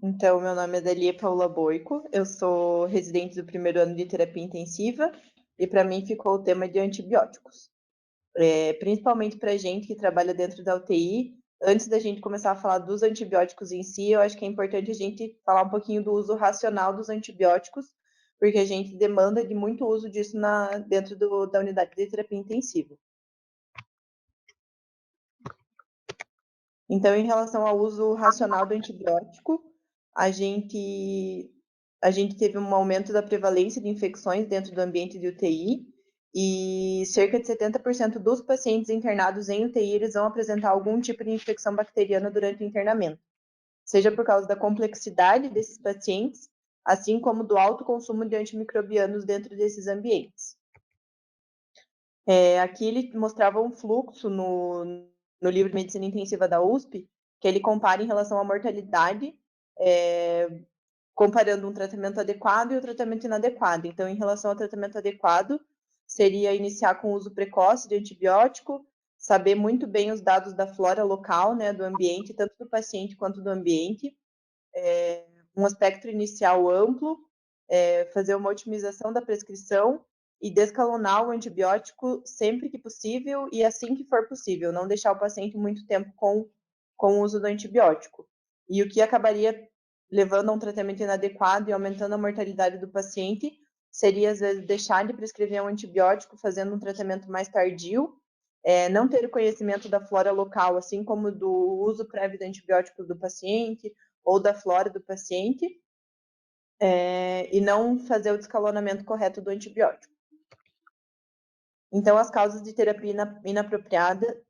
Então, meu nome é Dalia Paula Boico, eu sou residente do primeiro ano de terapia intensiva e para mim ficou o tema de antibióticos. Principalmente para gente que trabalha dentro da UTI, antes da gente começar a falar dos antibióticos em si, eu acho que é importante a gente falar um pouquinho do uso racional dos antibióticos, porque a gente demanda de muito uso disso dentro da unidade de terapia intensiva. Então, em relação ao uso racional do antibiótico, a gente, a gente teve um aumento da prevalência de infecções dentro do ambiente de UTI e cerca de 70% dos pacientes internados em UTI eles vão apresentar algum tipo de infecção bacteriana durante o internamento, seja por causa da complexidade desses pacientes, assim como do alto consumo de antimicrobianos dentro desses ambientes. Aqui ele mostrava um fluxo no livro de Medicina Intensiva da USP, que ele compara em relação à mortalidade, comparando um tratamento adequado e o tratamento inadequado. Então, em relação ao tratamento adequado, seria iniciar com o uso precoce de antibiótico, saber muito bem os dados da flora local, né, do ambiente, tanto do paciente quanto do ambiente, um aspecto inicial amplo, fazer uma otimização da prescrição e descalonar o antibiótico sempre que possível e assim que for possível, não deixar o paciente muito tempo com o uso do antibiótico. E o que acabaria levando a um tratamento inadequado e aumentando a mortalidade do paciente seria, às vezes, deixar de prescrever um antibiótico fazendo um tratamento mais tardio, não ter o conhecimento da flora local, assim como do uso prévio de antibióticos do paciente ou da flora do paciente, e não fazer o descalonamento correto do antibiótico. Então, as causas de terapia inapropriada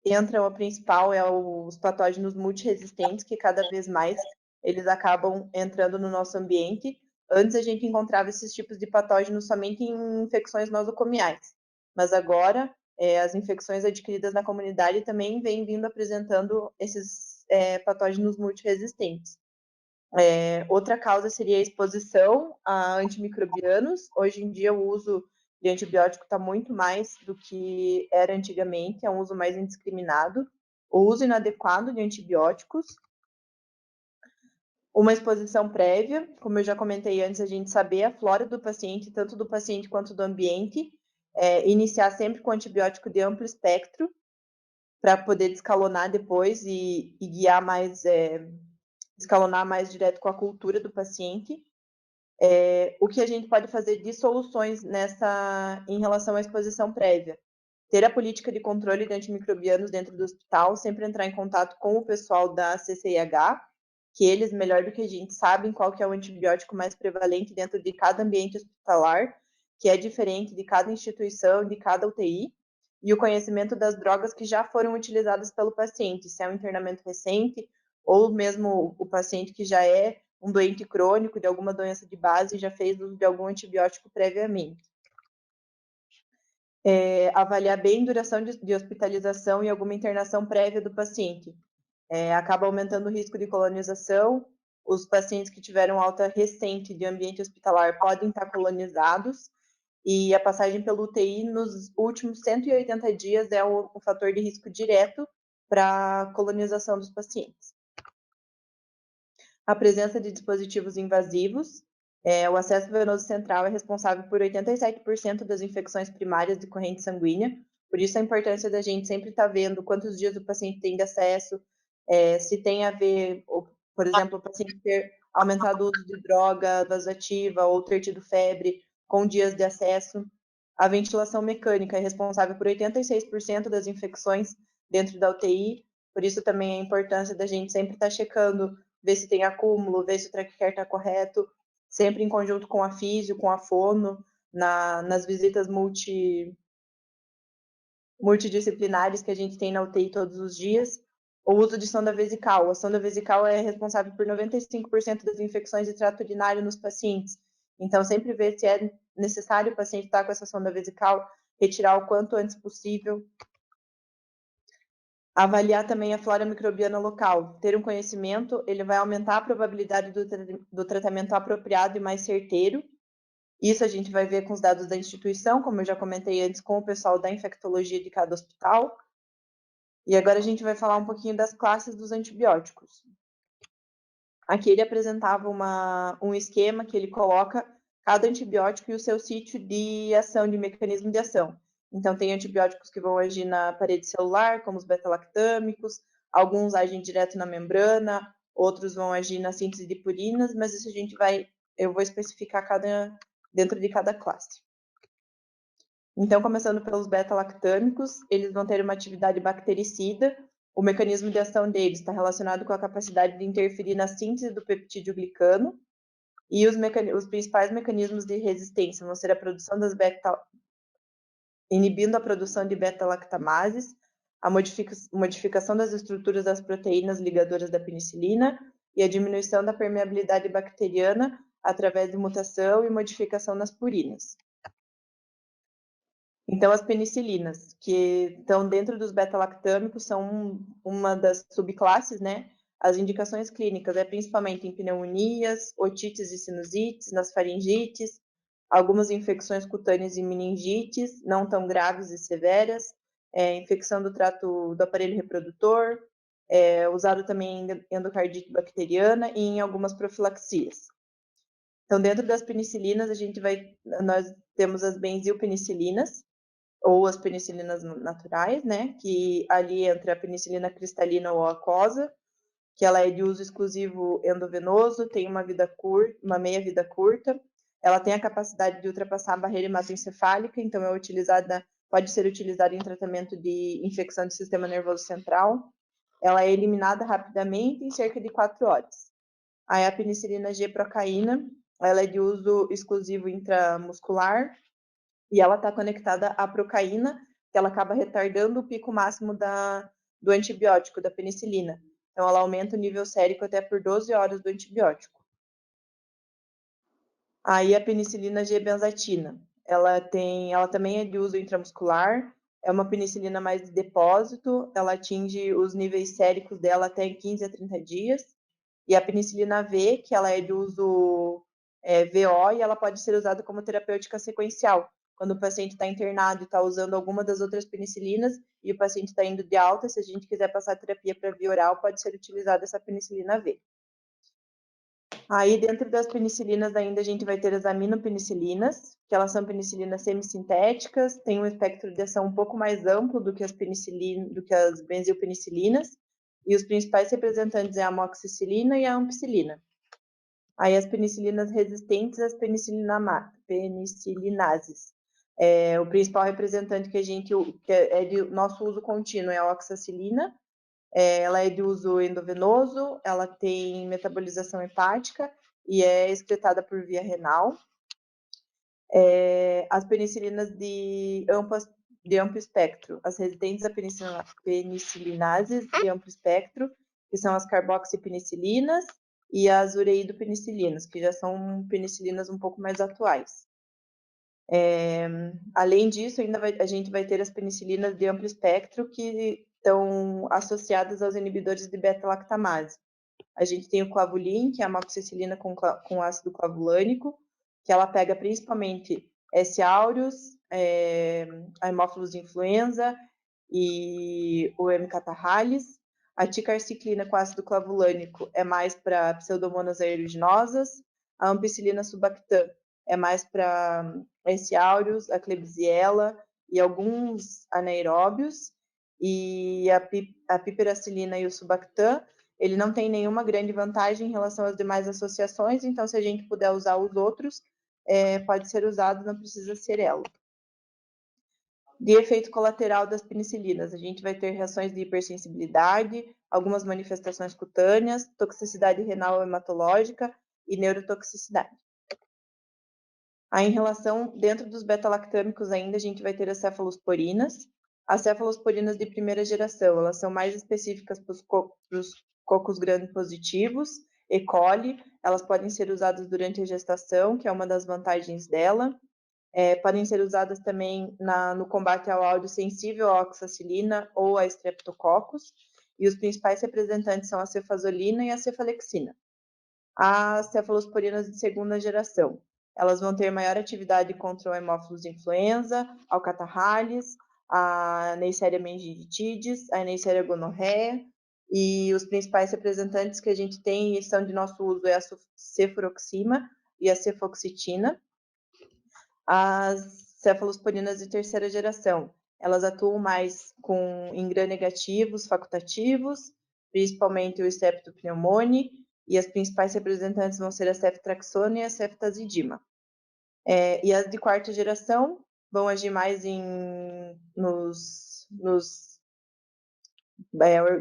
entram, a principal é os patógenos multiresistentes, que cada vez mais eles acabam entrando no nosso ambiente. Antes a gente encontrava esses tipos de patógenos somente em infecções nosocomiais, mas agora as infecções adquiridas na comunidade também vêm vindo apresentando esses patógenos multiresistentes. Outra causa seria a exposição a antimicrobianos. Hoje em dia, o uso de antibiótico está muito mais do que era antigamente, é um uso mais indiscriminado. O uso inadequado de antibióticos, uma exposição prévia, como eu já comentei antes, a gente saber a flora do paciente, tanto do paciente quanto do ambiente, iniciar sempre com antibiótico de amplo espectro, para poder descalonar depois e guiar mais, escalonar mais direto com a cultura do paciente. O que a gente pode fazer de soluções em relação à exposição prévia? Ter a política de controle de antimicrobianos dentro do hospital, sempre entrar em contato com o pessoal da CCIH, que eles, melhor do que a gente, sabem qual que é o antibiótico mais prevalente dentro de cada ambiente hospitalar, que é diferente de cada instituição, de cada UTI, e o conhecimento das drogas que já foram utilizadas pelo paciente, se é um internamento recente, ou mesmo o paciente que já é um doente crônico de alguma doença de base e já fez uso de algum antibiótico previamente. Avaliar bem a duração de hospitalização e alguma internação prévia do paciente. Acaba aumentando o risco de colonização. Os pacientes que tiveram alta recente de ambiente hospitalar podem estar colonizados e a passagem pelo UTI nos últimos 180 dias é o fator de risco direto para a colonização dos pacientes. A presença de dispositivos invasivos. O acesso venoso central é responsável por 87% das infecções primárias de corrente sanguínea, por isso a importância da gente sempre estar vendo quantos dias o paciente tem de acesso, se tem a ver, por exemplo, o paciente ter aumentado o uso de droga vasoativa ou ter tido febre com dias de acesso. A ventilação mecânica é responsável por 86% das infecções dentro da UTI, por isso também a importância da gente sempre estar checando, ver se tem acúmulo, ver se o traquear está correto, sempre em conjunto com a físio, com a fono, nas visitas multidisciplinares que a gente tem na UTI todos os dias. O uso de sonda vesical. A sonda vesical é responsável por 95% das infecções de trato urinário nos pacientes. Então, sempre ver se é necessário o paciente estar com essa sonda vesical, retirar o quanto antes possível. Avaliar também a flora microbiana local. Ter um conhecimento, ele vai aumentar a probabilidade do tratamento apropriado e mais certeiro. Isso a gente vai ver com os dados da instituição, como eu já comentei antes, com o pessoal da infectologia de cada hospital. E agora a gente vai falar um pouquinho das classes dos antibióticos. Aqui ele apresentava um esquema que ele coloca cada antibiótico e o seu sítio de ação, de mecanismo de ação. Então, tem antibióticos que vão agir na parede celular, como os beta-lactâmicos, alguns agem direto na membrana, outros vão agir na síntese de purinas, mas isso eu vou especificar dentro de cada classe. Então, começando pelos beta-lactâmicos, eles vão ter uma atividade bactericida. O mecanismo de ação deles está relacionado com a capacidade de interferir na síntese do peptídeo glicano. E os principais mecanismos de resistência vão ser a produção inibindo a produção de beta-lactamases, a modificação das estruturas das proteínas ligadoras da penicilina e a diminuição da permeabilidade bacteriana através de mutação e modificação nas purinas. Então, as penicilinas, que estão dentro dos beta-lactâmicos, são uma das subclasses, né? As indicações clínicas é principalmente em pneumonias, otites e sinusites, nas faringites, algumas infecções cutâneas e meningites, não tão graves e severas, infecção do trato do aparelho reprodutor, usado também em endocardite bacteriana e em algumas profilaxias. Então, dentro das penicilinas, nós temos as benzilpenicilinas, ou as penicilinas naturais, né? Que ali entra a penicilina cristalina ou aquosa, que ela é de uso exclusivo endovenoso, tem uma meia-vida curta, ela tem a capacidade de ultrapassar a barreira hematoencefálica, então pode ser utilizada em tratamento de infecção do sistema nervoso central. Ela é eliminada rapidamente em cerca de 4 horas. Aí a penicilina G-procaína, ela é de uso exclusivo intramuscular, e ela está conectada à procaína, que ela acaba retardando o pico máximo do antibiótico, da penicilina. Então, ela aumenta o nível sérico até por 12 horas do antibiótico. Aí, a penicilina G-benzatina. Ela também é de uso intramuscular, é uma penicilina mais de depósito, ela atinge os níveis séricos dela até em 15 a 30 dias. E a penicilina V, que ela é de uso VO, e ela pode ser usada como terapêutica sequencial. Quando o paciente está internado e está usando alguma das outras penicilinas e o paciente está indo de alta, se a gente quiser passar terapia para via oral, pode ser utilizada essa penicilina V. Aí, dentro das penicilinas ainda, a gente vai ter as aminopenicilinas, que elas são penicilinas semissintéticas, têm um espectro de ação um pouco mais amplo do que as benzilpenicilinas, e os principais representantes é a amoxicilina e a ampicilina. Aí as penicilinas resistentes às penicilinases. O principal representante que é de nosso uso contínuo é a oxacilina. Ela é de uso endovenoso, ela tem metabolização hepática e é excretada por via renal. As penicilinas de amplo espectro, as resistentes a penicilinases de amplo espectro, que são as carboxipenicilinas e as ureidopenicilinas, que já são penicilinas um pouco mais atuais. Além disso, a gente vai ter as penicilinas de amplo espectro, que estão associadas aos inibidores de beta-lactamase. A gente tem o clavulin, que é a amoxicilina com ácido clavulânico, que ela pega principalmente S. aureus, a Haemophilus influenza e o M. catarrhalis. A ticarciclina com ácido clavulânico é mais para pseudomonas aeruginosas. A ampicilina subactam é mais para S. aureus, a Klebsiella e alguns anaeróbios. E a piperacilina e o subactam, ele não tem nenhuma grande vantagem em relação às demais associações, então se a gente puder usar os outros, pode ser usado, não precisa ser ela. De efeito colateral das penicilinas, a gente vai ter reações de hipersensibilidade, algumas manifestações cutâneas, toxicidade renal hematológica e neurotoxicidade. Aí, em relação, dentro dos beta-lactâmicos ainda, a gente vai ter as cefalosporinas. As cefalosporinas de primeira geração, elas são mais específicas para os cocos gram-positivos, E. coli, elas podem ser usadas durante a gestação, que é uma das vantagens dela. Podem ser usadas também no combate ao áudio sensível à oxacilina ou a streptococcus, e os principais representantes são a cefazolina e a cefalexina. As cefalosporinas de segunda geração, elas vão ter maior atividade contra o Haemophilus influenza, ao catarrhalis, a Neisseria meningitidis, a Neisseria gonorrhea e os principais representantes que a gente tem e são de nosso uso é a cefuroxima e a cefoxitina. As cefalosporinas de terceira geração, elas atuam mais em gram-negativos facultativos, principalmente o streptopneumone, e as principais representantes vão ser a ceftraxona e a ceftazidima. E as de quarta geração vão agir mais nos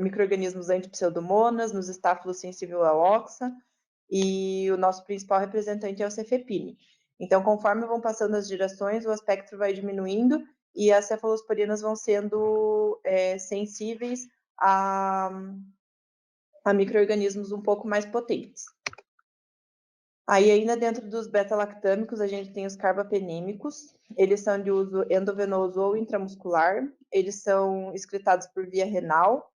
micro-organismos antipseudomonas, nos estáfilos sensível à oxa, e o nosso principal representante é o cefepime. Então, conforme vão passando as gerações, o espectro vai diminuindo e as cefalosporinas vão sendo sensíveis a micro-organismos um pouco mais potentes. Aí, ainda dentro dos beta-lactâmicos, a gente tem os carbapenêmicos. Eles são de uso endovenoso ou intramuscular. Eles são excretados por via renal.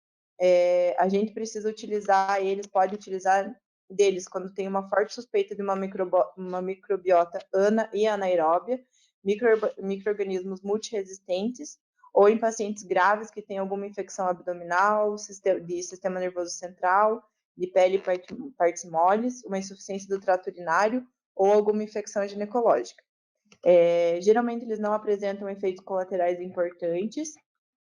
A gente precisa utilizar eles, pode utilizar deles quando tem uma forte suspeita de uma microbiota ana e anaeróbia, micro-organismos multiresistentes, ou em pacientes graves que têm alguma infecção abdominal, de sistema nervoso central, de pele e partes moles, uma insuficiência do trato urinário ou alguma infecção ginecológica. Geralmente eles não apresentam efeitos colaterais importantes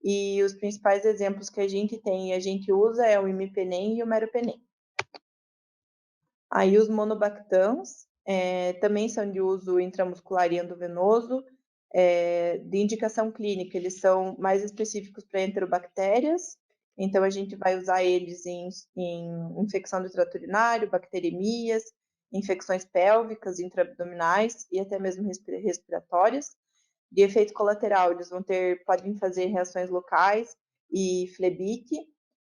e os principais exemplos que a gente tem e a gente usa é o imipenem e o meropenem. Aí os monobactãos também são de uso intramuscular e endovenoso, de indicação clínica, eles são mais específicos para enterobactérias, então a gente vai usar eles em infecção do trato urinário, bacteremias, infecções pélvicas, intraabdominais e até mesmo respiratórias. De efeito colateral, eles podem fazer reações locais e flebite,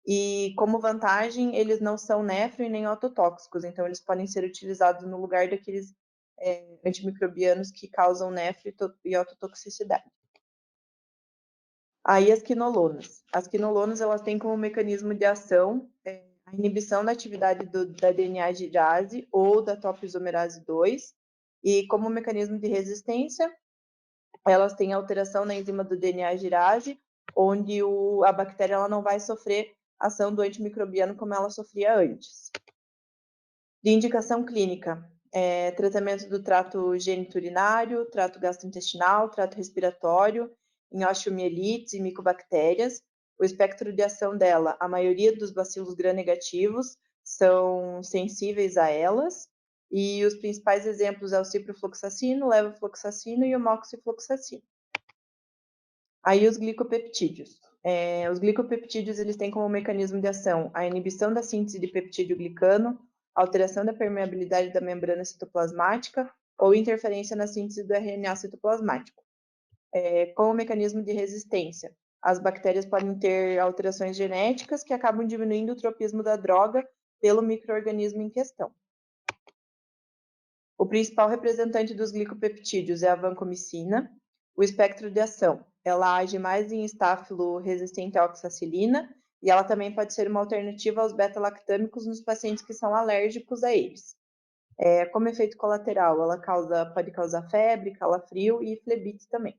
e como vantagem, eles não são nefro e nem ototóxicos, então eles podem ser utilizados no lugar daqueles antimicrobianos que causam nefro e ototoxicidade. Aí as quinolonas. As quinolonas, elas têm como mecanismo de ação a inibição da atividade da DNA girase ou da topoisomerase 2, e como mecanismo de resistência, elas têm alteração na enzima do DNA girase, onde a bactéria ela não vai sofrer ação do antimicrobiano como ela sofria antes. De indicação clínica, tratamento do trato geniturinário, trato gastrointestinal, trato respiratório, em osteomielites e micobactérias. O espectro de ação dela, a maioria dos bacilos gram-negativos são sensíveis a elas, e os principais exemplos é o ciprofloxacino, levofloxacino e o moxifloxacino. Aí os glicopeptídeos. Os glicopeptídeos eles têm como mecanismo de ação a inibição da síntese de peptídeo glicano, alteração da permeabilidade da membrana citoplasmática ou interferência na síntese do RNA citoplasmático. Como mecanismo de resistência, as bactérias podem ter alterações genéticas que acabam diminuindo o tropismo da droga pelo micro-organismo em questão. O principal representante dos glicopeptídeos é a vancomicina. O espectro de ação, ela age mais em estáfilo resistente à oxacilina e ela também pode ser uma alternativa aos beta-lactâmicos nos pacientes que são alérgicos a eles. Como efeito colateral, ela pode causar febre, calafrio e flebite também.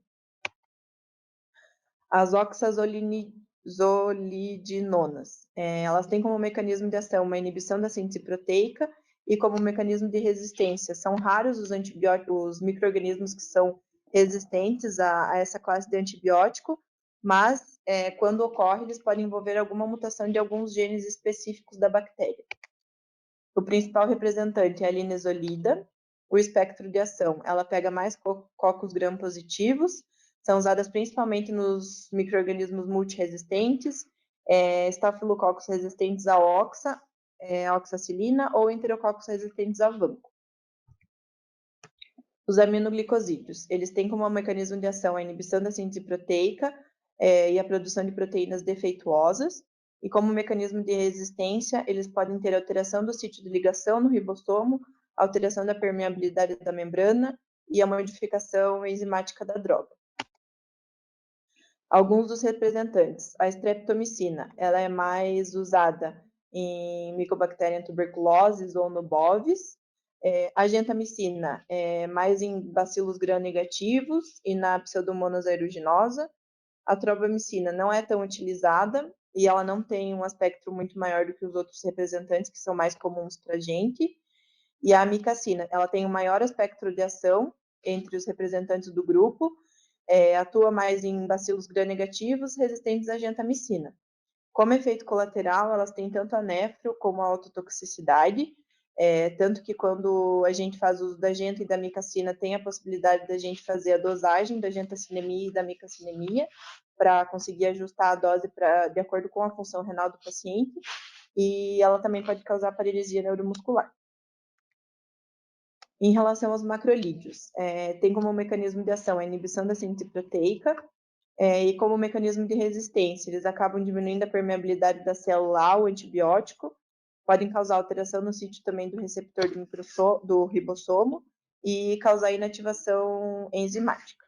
As oxazolidinonas, elas têm como mecanismo de ação uma inibição da síntese proteica e como mecanismo de resistência. São raros os micro-organismos que são resistentes a essa classe de antibiótico, mas quando ocorre, eles podem envolver alguma mutação de alguns genes específicos da bactéria. O principal representante é a linezolida. O espectro de ação, ela pega mais cocos gram-positivos, são usadas principalmente nos micro-organismos multiresistentes, estafilococcus resistentes à oxacilina ou enterococcus resistentes ao vanco. Os aminoglicosídeos, eles têm como mecanismo de ação a inibição da síntese proteica e a produção de proteínas defeituosas, e como mecanismo de resistência, eles podem ter alteração do sítio de ligação no ribossomo, alteração da permeabilidade da membrana e a modificação enzimática da droga. Alguns dos representantes. A streptomicina, ela é mais usada em Mycobacterium tuberculosis ou no bovis. A gentamicina é mais em bacilos gram-negativos e na Pseudomonas aeruginosa. A trobamicina não é tão utilizada e ela não tem um aspecto muito maior do que os outros representantes, que são mais comuns para a gente. E a amicacina, ela tem um maior espectro de ação entre os representantes do grupo, atua mais em bacilos gram-negativos resistentes à gentamicina. Como efeito colateral, elas têm tanto a nefro como a ototoxicidade, tanto que quando a gente faz uso da genta e da amicacina, tem a possibilidade da gente fazer a dosagem da gentacinemia e da amicacinemia para conseguir ajustar a dose de acordo com a função renal do paciente, e ela também pode causar paralisia neuromuscular. Em relação aos macrolídeos, tem como mecanismo de ação a inibição da síntese proteica, e como mecanismo de resistência, eles acabam diminuindo a permeabilidade da célula ao antibiótico, podem causar alteração no sítio também do receptor do ribossomo e causar inativação enzimática.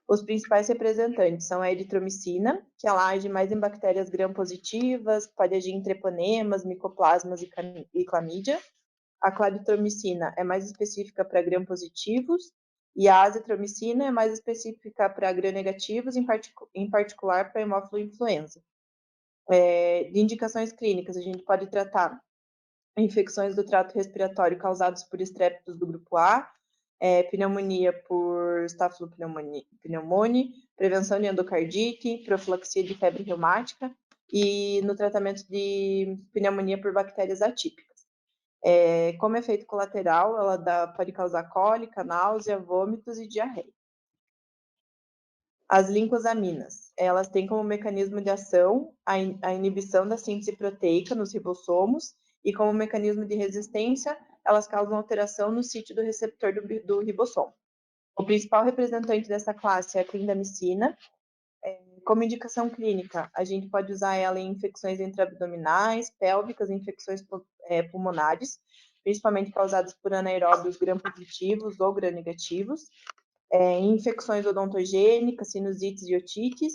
Os principais representantes são a eritromicina, que ela age mais em bactérias gram-positivas, pode agir em treponemas, micoplasmas e clamídia. A claritromicina é mais específica para gram-positivos e a azitromicina é mais específica para gram-negativos, em particular para hemófilo influenza. De indicações clínicas, a gente pode tratar infecções do trato respiratório causadas por estreptos do grupo A, pneumonia por Staphylo pneumoniae, prevenção de endocardite, profilaxia de febre reumática e no tratamento de pneumonia por bactérias atípicas. Como efeito colateral, ela pode causar cólica, náusea, vômitos e diarreia. As lincosaminas, elas têm como mecanismo de ação a inibição da síntese proteica nos ribossomos e como mecanismo de resistência, elas causam alteração no sítio do receptor do ribossomo. O principal representante dessa classe é a clindamicina. Como indicação clínica, a gente pode usar ela em infecções intraabdominais, pélvicas e infecções pulmonares, principalmente causadas por anaeróbios gram-positivos ou gram-negativos, em infecções odontogênicas, sinusites e otites,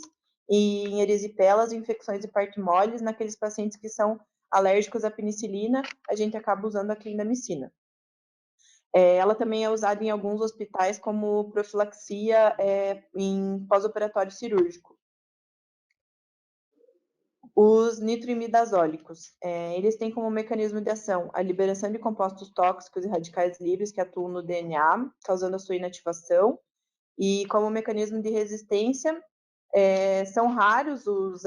e em erisipelas e infecções hepatimoles, naqueles pacientes que são alérgicos à penicilina, a gente acaba usando a clindamicina. Ela também é usada em alguns hospitais como profilaxia em pós-operatório cirúrgico. Os nitroimidazólicos, eles têm como mecanismo de ação a liberação de compostos tóxicos e radicais livres que atuam no DNA, causando a sua inativação, e como mecanismo de resistência, são raros os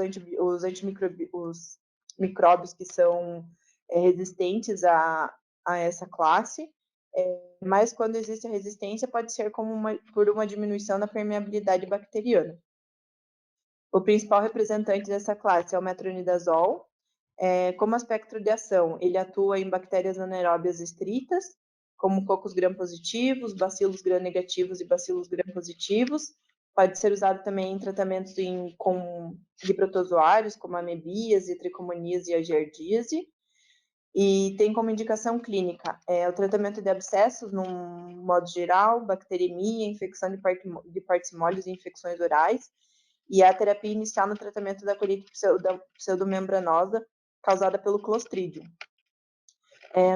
micróbios que são resistentes a essa classe, mas quando existe a resistência pode ser por uma diminuição na permeabilidade bacteriana. O principal representante dessa classe é o metronidazol. Como aspecto de ação, ele atua em bactérias anaeróbias estritas, como cocos gram-positivos, bacilos gram-negativos e bacilos gram-positivos. Pode ser usado também em tratamentos de protozoários, como amebíase, tricomoníase e a giardíase. E tem como indicação clínica o tratamento de abscessos, num modo geral, bacteremia, infecção de partes moles e infecções orais, e a terapia inicial no tratamento da colite pseudomembranosa causada pelo Clostridium.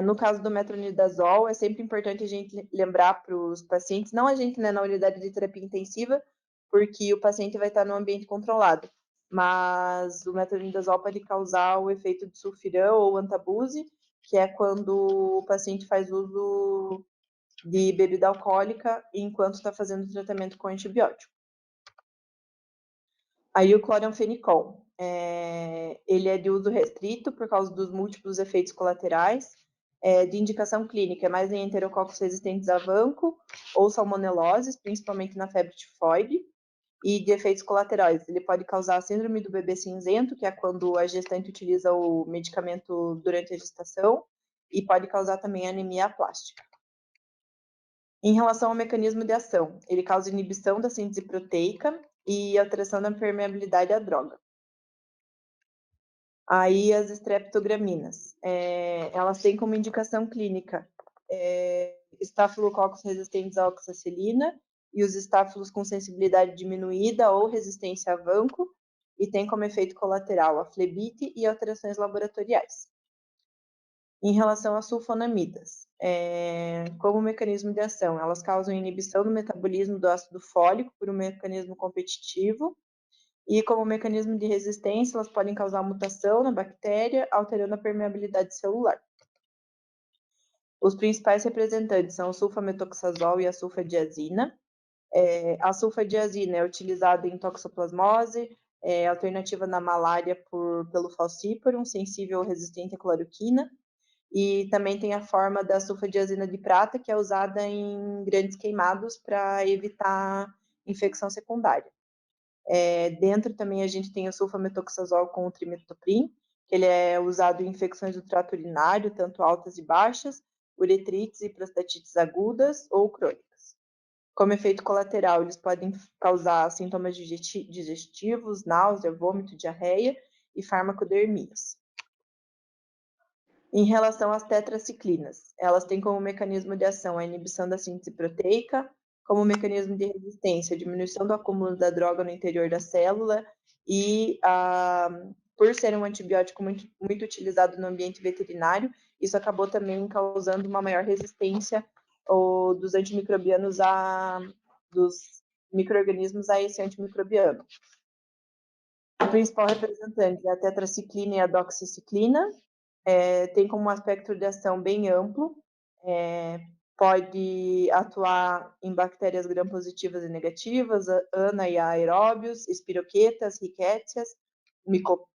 No caso do metronidazol, é sempre importante a gente lembrar para os pacientes, não a gente, né, na unidade de terapia intensiva, porque o paciente vai estar no ambiente controlado, mas o metronidazol pode causar o efeito de sulfirão ou antabuse, que é quando o paciente faz uso de bebida alcoólica enquanto está fazendo o tratamento com antibiótico. Aí o cloranfenicol, ele é de uso restrito por causa dos múltiplos efeitos colaterais, de indicação clínica, é mais em enterococos resistentes a vanco ou salmoneloses, principalmente na febre tifoide, e de efeitos colaterais. Ele pode causar a síndrome do bebê cinzento, que é quando a gestante utiliza o medicamento durante a gestação, e pode causar também anemia aplástica. Em relação ao mecanismo de ação, ele causa inibição da síntese proteica e alteração da permeabilidade à droga. Aí as streptograminas, elas têm como indicação clínica estafilococos resistentes à oxacilina e os estáfilos com sensibilidade diminuída ou resistência a vanco, e tem como efeito colateral a flebite e alterações laboratoriais. Em relação às sulfonamidas, como mecanismo de ação, elas causam inibição do metabolismo do ácido fólico por um mecanismo competitivo E como mecanismo de resistência, elas podem causar mutação na bactéria, alterando a permeabilidade celular. Os principais representantes são o sulfametoxazol e a sulfadiazina. A sulfadiazina é utilizada em toxoplasmose, alternativa na malária pelo falciparum, sensível ou resistente à cloroquina. E também tem a forma da sulfadiazina de prata, que é usada em grandes queimados para evitar infecção secundária. Dentro também a gente tem o sulfametoxazol com o trimethoprim, que ele é usado em infecções do trato urinário, tanto altas e baixas, uretrites e prostatites agudas ou crônicas. Como efeito colateral, eles podem causar sintomas digestivos, náusea, vômito, diarreia e farmacodermias. Em relação às tetraciclinas, elas têm como mecanismo de ação a inibição da síntese proteica, como mecanismo de resistência, a diminuição do acúmulo da droga no interior da célula e, por ser um antibiótico muito utilizado no ambiente veterinário, isso acabou também causando uma maior resistência dos antimicrobianos dos micro-organismos a esse antimicrobiano. O principal representante é a tetraciclina e a doxiciclina. Tem como um aspecto de ação bem amplo, pode atuar em bactérias gram-positivas e negativas, ana e aeróbios, espiroquetas, rickétsias,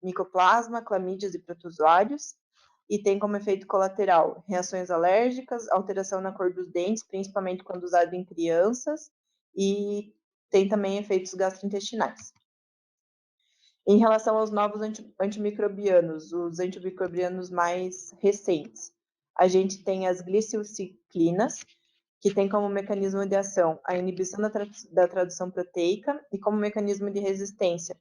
micoplasma, clamídias e protozoários, e tem como efeito colateral reações alérgicas, alteração na cor dos dentes, principalmente quando usado em crianças, e tem também efeitos gastrointestinais. Em relação aos novos antimicrobianos, os antimicrobianos mais recentes, a gente tem as glicilciclinas, que tem como mecanismo de ação a inibição da tradução proteica e como mecanismo de resistência.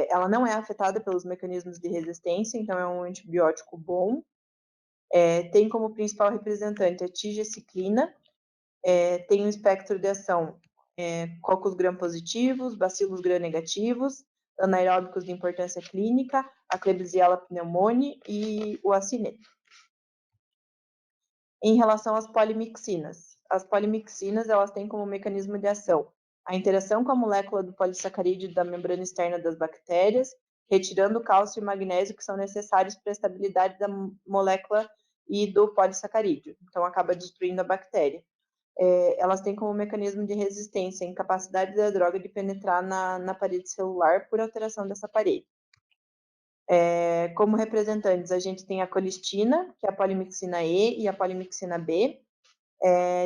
Ela não é afetada pelos mecanismos de resistência, então é um antibiótico bom. Tem como principal representante a tigeciclina, tem um espectro de ação cocos gram-positivos, bacilos gram-negativos, anaeróbicos de importância clínica, a Klebsiella pneumoniae e o acineto. Em relação às polimixinas, as polimixinas elas têm como mecanismo de ação a interação com a molécula do polissacarídeo da membrana externa das bactérias, retirando o cálcio e magnésio que são necessários para a estabilidade da molécula e do polissacarídeo. Então, acaba destruindo a bactéria. Elas têm como mecanismo de resistência a incapacidade da droga de penetrar na parede celular por alteração dessa parede. Como representantes, a gente tem a colistina, que é a polimixina E e a polimixina B.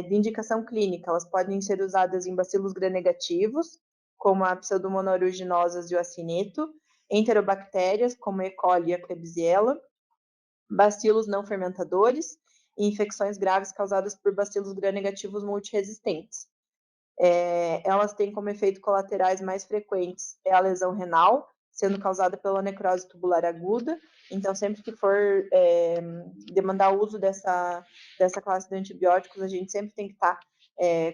De indicação clínica, elas podem ser usadas em bacilos gram-negativos, como a pseudomonas aeruginosa e o acineto, enterobactérias, como a E. coli e a Klebsiella, bacilos não fermentadores e infecções graves causadas por bacilos gram-negativos multiresistentes. Elas têm como efeito colaterais mais frequentes a lesão renal, sendo causada pela necrose tubular aguda. Então, sempre que for demandar o uso dessa classe de antibióticos, a gente sempre tem que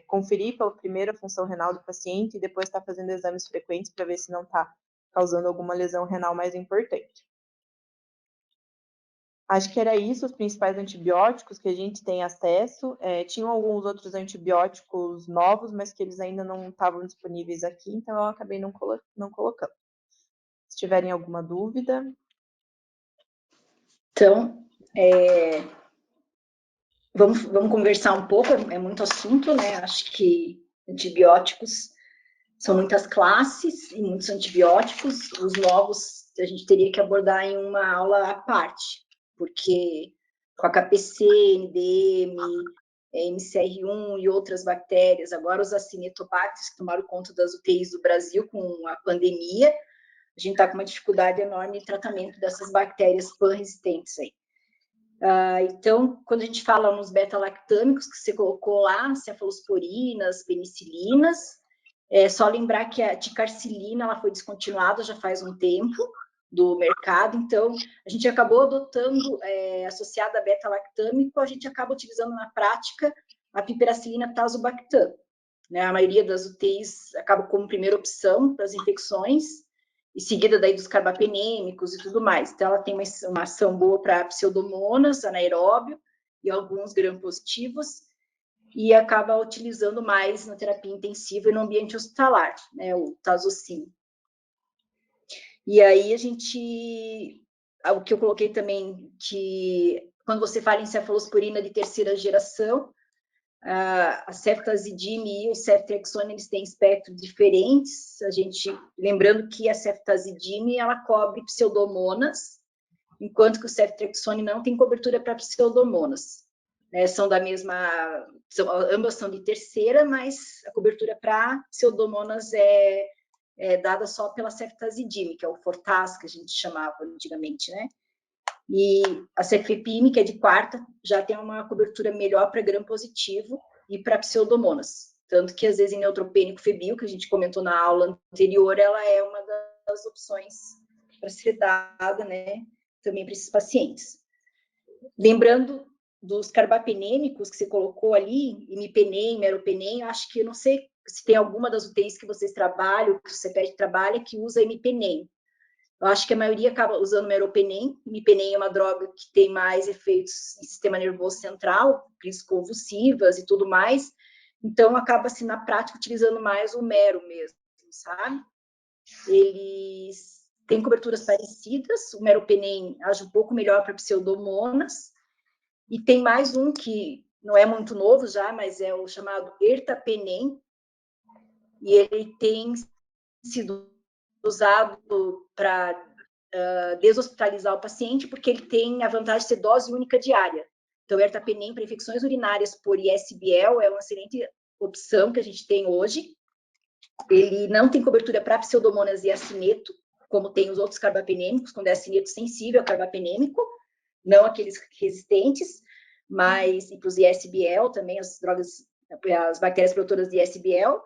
conferir pela primeira função renal do paciente e depois estar fazendo exames frequentes para ver se não está causando alguma lesão renal mais importante. Acho que era isso, os principais antibióticos que a gente tem acesso. Tinham alguns outros antibióticos novos, mas que eles ainda não estavam disponíveis aqui, então eu acabei não colocando. Se tiverem alguma dúvida. Então, vamos conversar um pouco, é muito assunto, né? Acho que antibióticos são muitas classes e muitos antibióticos. Os novos a gente teria que abordar em uma aula à parte, porque com a KPC, NDM, MCR1 e outras bactérias, agora os acinetobacters que tomaram conta das UTIs do Brasil com a pandemia, a gente está com uma dificuldade enorme em tratamento dessas bactérias pan-resistentes aí. Então, quando a gente fala nos beta-lactâmicos, que você colocou lá, cefalosporinas, penicilinas, é só lembrar que a ticarcilina ela foi descontinuada já faz um tempo do mercado, então a gente acabou adotando, associada a beta-lactâmico, a gente acaba utilizando na prática a piperacilina tazobactam. Né? A maioria das UTIs acaba como primeira opção para as infecções, e seguida daí dos carbapenêmicos e tudo mais. Então, ela tem uma ação boa para pseudomonas, anaeróbio e alguns gram-positivos, e acaba utilizando mais na terapia intensiva e no ambiente hospitalar, né, o tazocin. E aí o que eu coloquei também, que quando você fala em cefalosporina de terceira geração, a ceftazidime e o ceftriaxone, eles têm espectros diferentes. Lembrando que a ceftazidime, ela cobre pseudomonas, enquanto que o ceftriaxone não tem cobertura para pseudomonas. São da mesma, ambas são de terceira, mas a cobertura para pseudomonas é dada só pela ceftazidime, que é o Fortas, que a gente chamava antigamente, né? E a cefepime, que é de quarta, já tem uma cobertura melhor para gram positivo e para pseudomonas. Tanto que, às vezes, em neutropênico febril, que a gente comentou na aula anterior, ela é uma das opções para ser dada, né, também para esses pacientes. Lembrando dos carbapenêmicos que você colocou ali, imipenem, meropenem, acho que eu não sei se tem alguma das UTIs que vocês trabalham, que o CEPED trabalha, que usa imipenem. Eu acho que a maioria acaba usando meropenem. Imipenem é uma droga que tem mais efeitos em sistema nervoso central, crises convulsivas e tudo mais. Então, acaba-se, na prática, utilizando mais o mero mesmo, sabe? Eles têm coberturas parecidas. O meropenem age um pouco melhor para pseudomonas. E tem mais um que não é muito novo já, mas é o chamado ertapenem. E ele tem sido usado para deshospitalizar o paciente, porque ele tem a vantagem de ser dose única diária. Então, o ertapenem para infecções urinárias por ISBL é uma excelente opção que a gente tem hoje. Ele não tem cobertura para pseudomonas e acineto, como tem os outros carbapenêmicos, quando é acineto sensível ao carbapenêmico, não aqueles resistentes, mas e para os ISBL também, as bactérias produtoras de ISBL,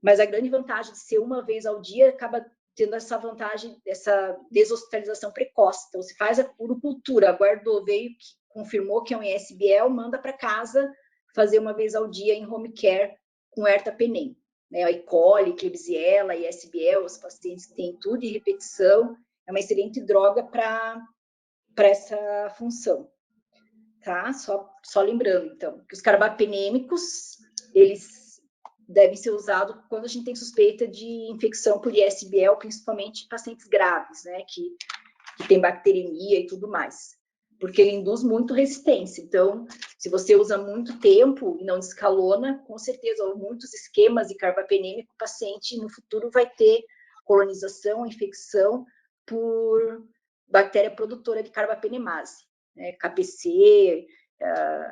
mas a grande vantagem de ser uma vez ao dia acaba tendo essa vantagem, essa deshospitalização precoce. Então, se faz a urocultura, aguardou, veio, confirmou que é um ISBL, manda para casa fazer uma vez ao dia em home care com ertapenem. A E. coli, Klebsiella, ISBL, os pacientes que têm tudo de repetição, é uma excelente droga para essa função. Tá? Só lembrando, então, que os carbapenêmicos, eles devem ser usados quando a gente tem suspeita de infecção por ISBL, principalmente em pacientes graves, né, que tem bacteremia e tudo mais, porque ele induz muito resistência. Então, se você usa muito tempo e não descalona, com certeza, ou muitos esquemas de carbapenêmico, o paciente no futuro vai ter colonização, infecção por bactéria produtora de carbapenemase, né, KPC,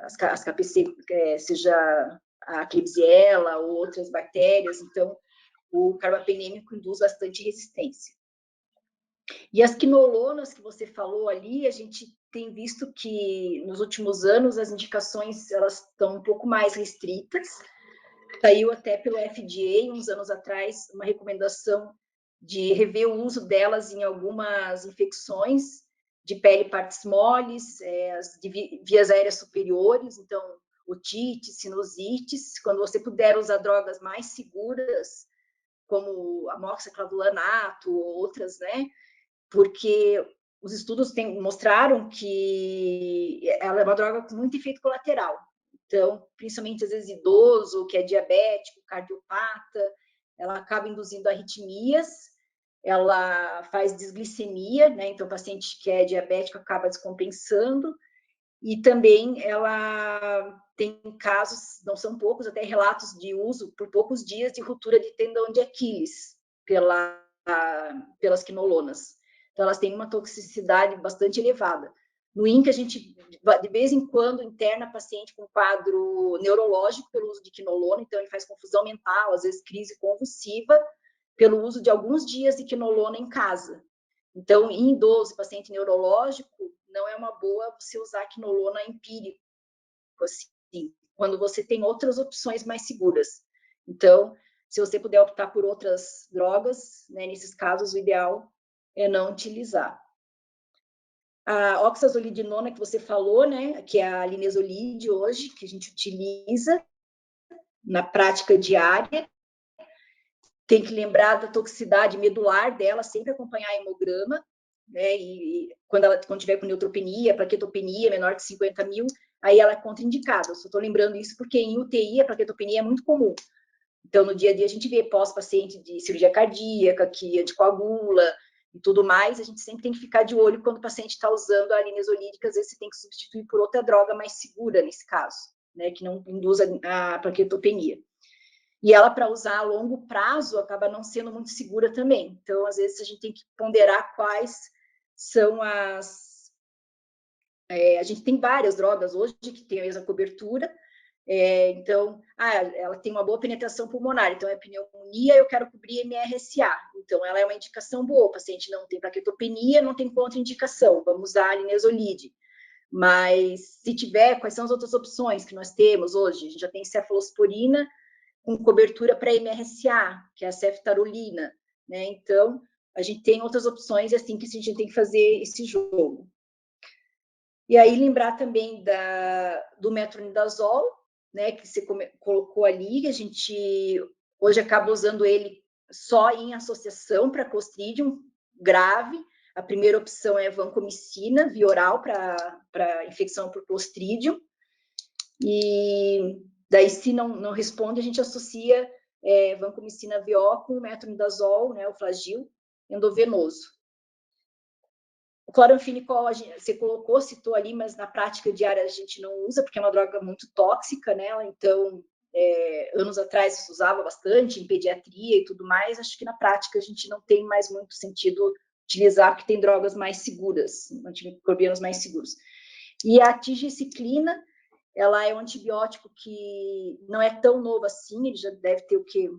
as KPC, seja a Klebsiella ou outras bactérias, então o carbapenêmico induz bastante resistência. E as quinolonas que você falou ali, a gente tem visto que nos últimos anos as indicações elas estão um pouco mais restritas. Saiu até pelo FDA uns anos atrás uma recomendação de rever o uso delas em algumas infecções de pele, partes moles, de vias aéreas superiores, então otite, sinusites. Quando você puder usar drogas mais seguras, como amoxiclavulanato ou outras, né? Porque os estudos mostraram que ela é uma droga com muito efeito colateral. Então, principalmente, às vezes, idoso, que é diabético, cardiopata, ela acaba induzindo arritmias, ela faz desglicemia, né? Então, o paciente que é diabético acaba descompensando, e também ela tem casos, não são poucos, até relatos de uso por poucos dias de ruptura de tendão de Aquiles pelas quinolonas. Então, elas têm uma toxicidade bastante elevada. No INCA, a gente, de vez em quando, interna paciente com quadro neurológico pelo uso de quinolona, então ele faz confusão mental, às vezes crise convulsiva, pelo uso de alguns dias de quinolona em casa. Então, em idoso, paciente neurológico, não é uma boa você usar quinolona empírico, assim, quando você tem outras opções mais seguras. Então, se você puder optar por outras drogas, né, nesses casos, o ideal é não utilizar. A oxazolidinona que você falou, né, que é a linezolide hoje, que a gente utiliza na prática diária, tem que lembrar da toxicidade medular dela, sempre acompanhar hemograma, né, e quando tiver com neutropenia, plaquetopenia menor que 50 mil, aí ela é contraindicada. Eu só estou lembrando isso porque em UTI a plaquetopenia é muito comum. Então, no dia a dia, a gente vê pós-paciente de cirurgia cardíaca, que anticoagula, e tudo mais, a gente sempre tem que ficar de olho quando o paciente está usando a linezolídica, às vezes você tem que substituir por outra droga mais segura nesse caso, né, que não induza a plaquetopenia. E ela, para usar a longo prazo, acaba não sendo muito segura também. Então, às vezes, a gente tem que ponderar quais são as... a gente tem várias drogas hoje que têm a mesma cobertura, então, ela tem uma boa penetração pulmonar, então é pneumonia, eu quero cobrir MRSA. Então, ela é uma indicação boa, o paciente não tem plaquetopenia, não tem contraindicação, vamos usar a linezolide. Mas, se tiver, quais são as outras opções que nós temos hoje? A gente já tem cefalosporina com cobertura para MRSA, que é a ceftarolina, né? Então, a gente tem outras opções, e assim que a gente tem que fazer esse jogo. E aí, lembrar também do metronidazol, né, que você colocou ali, que a gente hoje acaba usando ele só em associação para Clostridium grave. A primeira opção é vancomicina, via oral, para infecção por Clostridium. E daí, se não responde, a gente associa vancomicina VO com metronidazol, né, o flagil endovenoso. O cloranfenicol, você citou ali, mas na prática diária a gente não usa, porque é uma droga muito tóxica, né? Então, anos atrás se usava bastante em pediatria e tudo mais. Acho que na prática a gente não tem mais muito sentido utilizar, porque tem drogas mais seguras, antimicrobianos mais seguros. E a tigiciclina, ela é um antibiótico que não é tão novo assim, ele já deve ter o quê?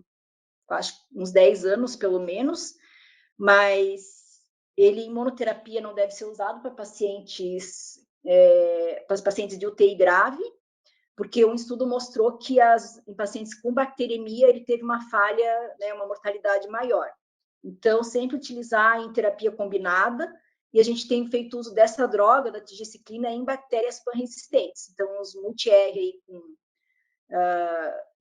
Acho uns 10 anos, pelo menos, mas ele em monoterapia não deve ser usado para pacientes de UTI grave, porque um estudo mostrou que em pacientes com bacteremia ele teve uma falha, né, uma mortalidade maior. Então, sempre utilizar em terapia combinada, e a gente tem feito uso dessa droga, da tigiciclina, em bactérias pan-resistentes. Então, os multi-R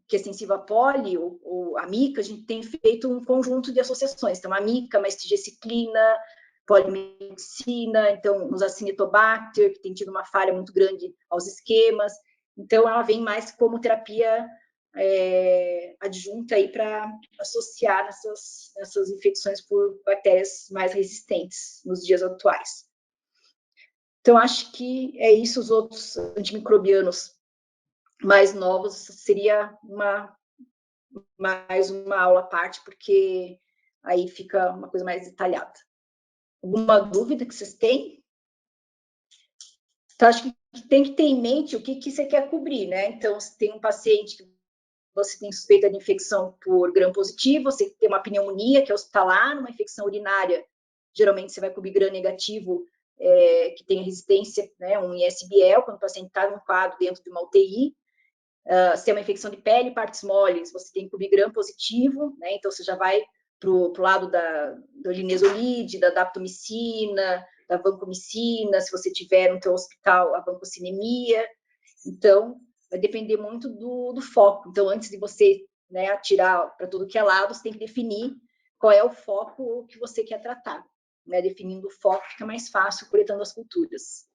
que é sensível a poli ou a mica, a gente tem feito um conjunto de associações. Então, a mica mais tigiciclina, polimedicina, então, nos Acinetobacter, que tem tido uma falha muito grande aos esquemas. Então, ela vem mais como terapia adjunta aí para associar nessas infecções por bactérias mais resistentes nos dias atuais. Então, acho que é isso. Os outros antimicrobianos mais novos seria mais uma aula à parte, porque aí fica uma coisa mais detalhada. Alguma dúvida que vocês têm? Então, acho que tem que ter em mente o que você quer cobrir, né? Então, se tem um paciente que você tem suspeita de infecção por gram positivo, você tem uma pneumonia, que é hospitalar, uma infecção urinária, geralmente você vai cobrir gram negativo, que tem resistência, né, um ISBL, quando o paciente está num quadro dentro de uma UTI. Se é uma infecção de pele, partes moles, você tem que cobrir gram positivo, né? Então você já vai para o lado da linezolide, da daptomicina, da vancomicina, se você tiver no teu hospital a vancocinemia. Então, vai depender muito do foco. Então, antes de você, né, atirar para tudo que é lado, você tem que definir qual é o foco que você quer tratar. Né? Definindo o foco, fica mais fácil coletando as culturas.